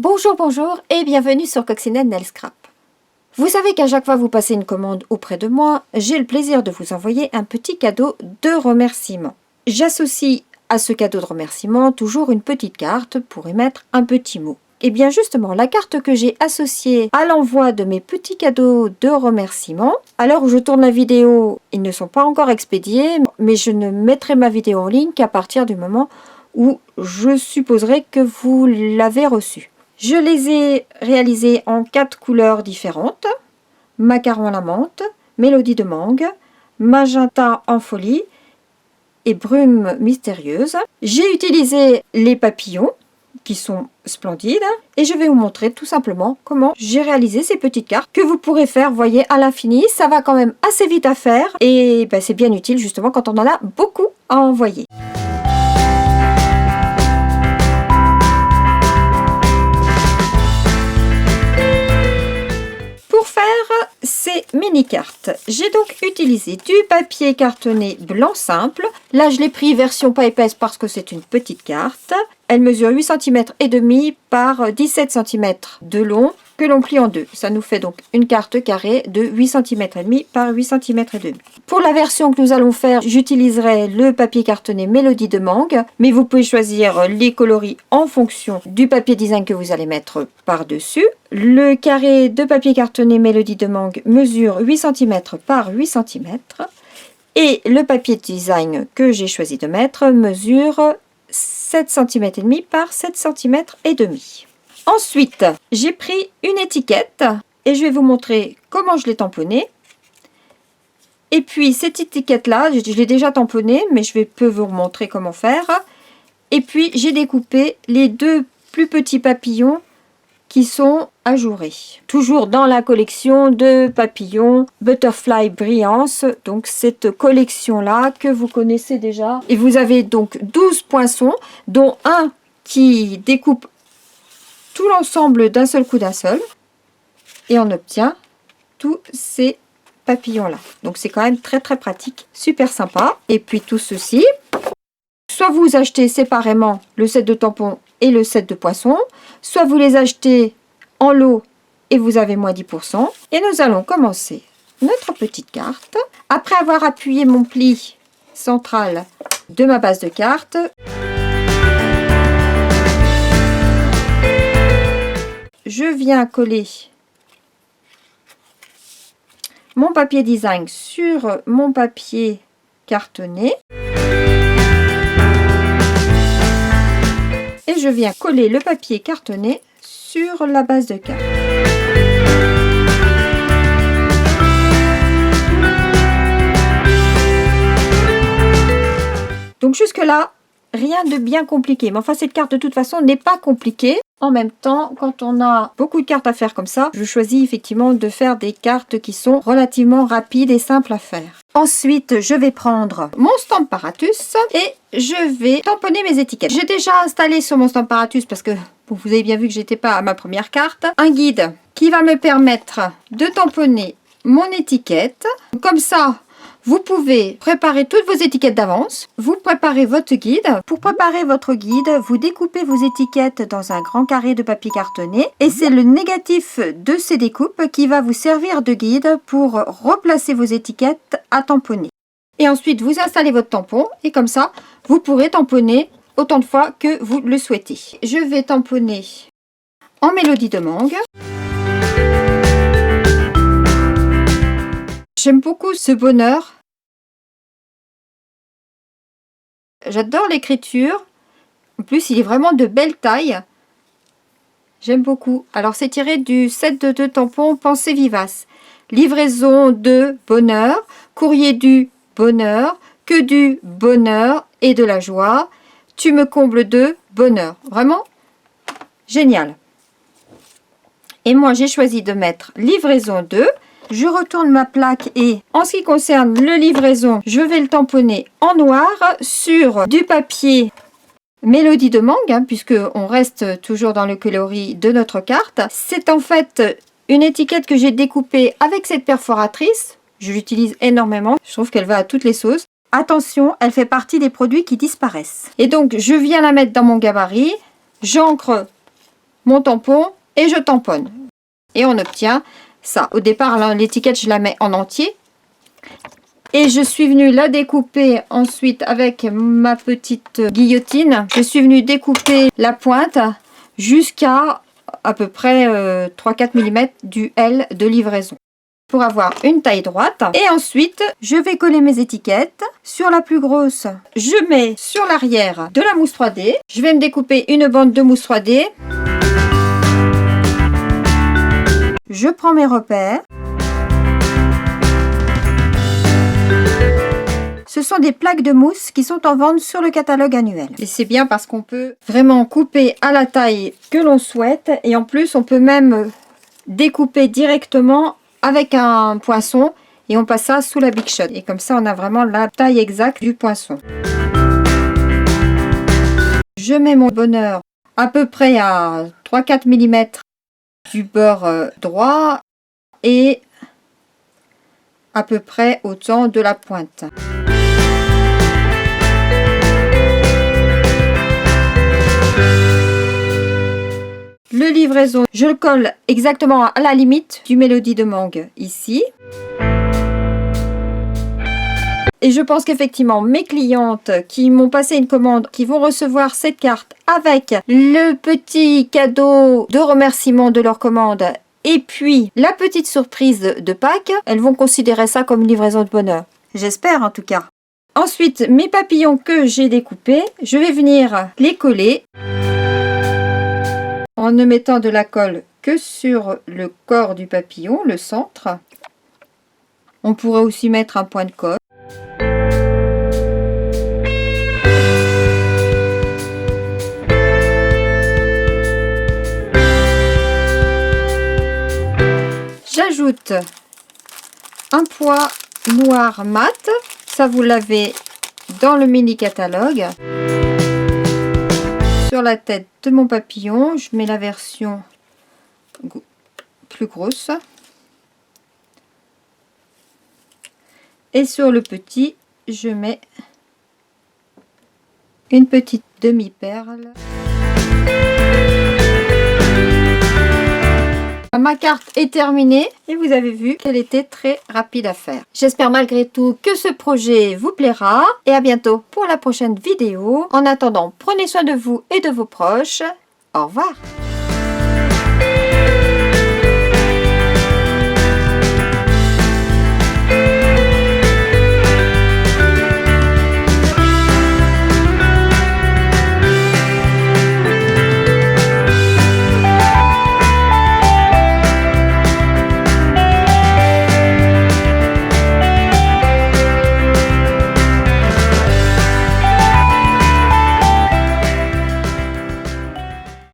Bonjour, bonjour et bienvenue sur Coccinelle Nail Scrap. Vous savez qu'à chaque fois que vous passez une commande auprès de moi, j'ai le plaisir de vous envoyer un petit cadeau de remerciement. J'associe à ce cadeau de remerciement toujours une petite carte pour y mettre un petit mot. Et bien justement, la carte que j'ai associée à l'envoi de mes petits cadeaux de remerciement, à l'heure où je tourne la vidéo, ils ne sont pas encore expédiés, mais je ne mettrai ma vidéo en ligne qu'à partir du moment où je supposerai que vous l'avez reçue. Je les ai réalisés en 4 couleurs différentes. Macaron à la menthe, mélodie de mangue, magenta en folie et brume mystérieuse. J'ai utilisé les papillons qui sont splendides et je vais vous montrer tout simplement comment j'ai réalisé ces petites cartes que vous pourrez faire, voyez, à l'infini. Ça va quand même assez vite à faire et c'est bien utile justement quand on en a beaucoup à envoyer. Ces mini-cartes, j'ai donc utilisé du papier cartonné blanc simple. Là, je l'ai pris version pas épaisse parce que c'est une petite carte. Elle mesure 8 cm et demi par 17 cm de long que l'on plie en deux. Ça nous fait donc une carte carrée de 8 cm et demi par 8 cm et demi. Pour la version que nous allons faire, j'utiliserai le papier cartonné Mélodie de mangue, mais vous pouvez choisir les coloris en fonction du papier design que vous allez mettre par-dessus. Le carré de papier cartonné Mélodie de mangue mesure 8 cm par 8 cm et le papier design que j'ai choisi de mettre mesure 7 cm et demi par 7 cm et demi. Ensuite, j'ai pris une étiquette et je vais vous montrer comment je l'ai tamponnée. Et puis cette étiquette-là, je l'ai déjà tamponnée, mais je peux vous montrer comment faire. Et puis j'ai découpé les deux plus petits papillons qui sont ajourés. Toujours dans la collection de papillons Butterfly Brillance. Donc cette collection-là que vous connaissez déjà. Et vous avez donc 12 poinçons, dont un qui découpe tout l'ensemble d'un seul coup d'un seul. Et on obtient tous ces papillons-là. Donc c'est quand même très pratique, super sympa. Et puis tout ceci, soit vous achetez séparément le set de tampons et le set de poissons, soit vous les achetez en lot et vous avez moins 10%. Et nous allons commencer notre petite carte. Après avoir appuyé mon pli central de ma base de carte, je viens coller mon papier design sur mon papier cartonné. Et je viens coller le papier cartonné sur la base de carte. Donc jusque là, rien de bien compliqué. Mais enfin, cette carte de toute façon n'est pas compliquée. En même temps, quand on a beaucoup de cartes à faire comme ça, je choisis effectivement de faire des cartes qui sont relativement rapides et simples à faire. Ensuite, je vais prendre mon Stamparatus et je vais tamponner mes étiquettes. J'ai déjà installé sur mon Stamparatus, parce que vous avez bien vu que j'étais pas à ma première carte, un guide qui va me permettre de tamponner mon étiquette. Comme ça, vous pouvez préparer toutes vos étiquettes d'avance. Vous préparez votre guide. Pour préparer votre guide, vous découpez vos étiquettes dans un grand carré de papier cartonné. Et c'est le négatif de ces découpes qui va vous servir de guide pour replacer vos étiquettes à tamponner. Et ensuite, vous installez votre tampon. Et comme ça, vous pourrez tamponner autant de fois que vous le souhaitez. Je vais tamponner en mélodie de mangue. J'aime beaucoup ce bonheur. J'adore l'écriture. En plus, il est vraiment de belle taille. J'aime beaucoup. Alors, c'est tiré du set de 2 tampons Pensée Vivace. Livraison de bonheur, courrier du bonheur, que du bonheur et de la joie. Tu me combles de bonheur. Vraiment génial. Et moi, j'ai choisi de mettre livraison 2. Je retourne ma plaque et en ce qui concerne le livraison, je vais le tamponner en noir sur du papier Mélodie de mangue, puisque on reste toujours dans le coloris de notre carte. C'est en fait une étiquette que j'ai découpée avec cette perforatrice. Je l'utilise énormément, je trouve qu'elle va à toutes les sauces. Attention, elle fait partie des produits qui disparaissent. Et donc, je viens la mettre dans mon gabarit. J'ancre mon tampon et je tamponne. Et on obtient ça. Au départ, l'étiquette, je la mets en entier. Et je suis venue la découper ensuite avec ma petite guillotine. Je suis venue découper la pointe jusqu'à peu près 3-4 mm du L de livraison pour avoir une taille droite. Et ensuite, je vais coller mes étiquettes sur la plus grosse. Je mets sur l'arrière de la mousse 3D. Je vais me découper une bande de mousse 3D. Je prends mes repères. Ce sont des plaques de mousse qui sont en vente sur le catalogue annuel. Et c'est bien parce qu'on peut vraiment couper à la taille que l'on souhaite. Et en plus, on peut même découper directement avec un poinçon. Et on passe ça sous la Big Shot. Et comme ça, on a vraiment la taille exacte du poinçon. Je mets mon bonheur à peu près à 3-4 mm du bord droit. Et à peu près autant de la pointe. Le livraison, je le colle exactement à la limite du Mélodie de mangue ici. Et je pense qu'effectivement, mes clientes qui m'ont passé une commande, qui vont recevoir cette carte avec le petit cadeau de remerciement de leur commande et puis la petite surprise de Pâques, elles vont considérer ça comme une livraison de bonheur. J'espère en tout cas. Ensuite, mes papillons que j'ai découpés, je vais venir les coller en ne mettant de la colle que sur le corps du papillon, le centre. On pourrait aussi mettre un point de colle. J'ajoute un pois noir mat, ça vous l'avez dans le mini catalogue. Sur la tête de mon papillon, je mets la version plus grosse. Et sur le petit, je mets une petite demi-perle. Ma carte est terminée et vous avez vu qu'elle était très rapide à faire. J'espère malgré tout que ce projet vous plaira et à bientôt pour la prochaine vidéo. En attendant, prenez soin de vous et de vos proches. Au revoir.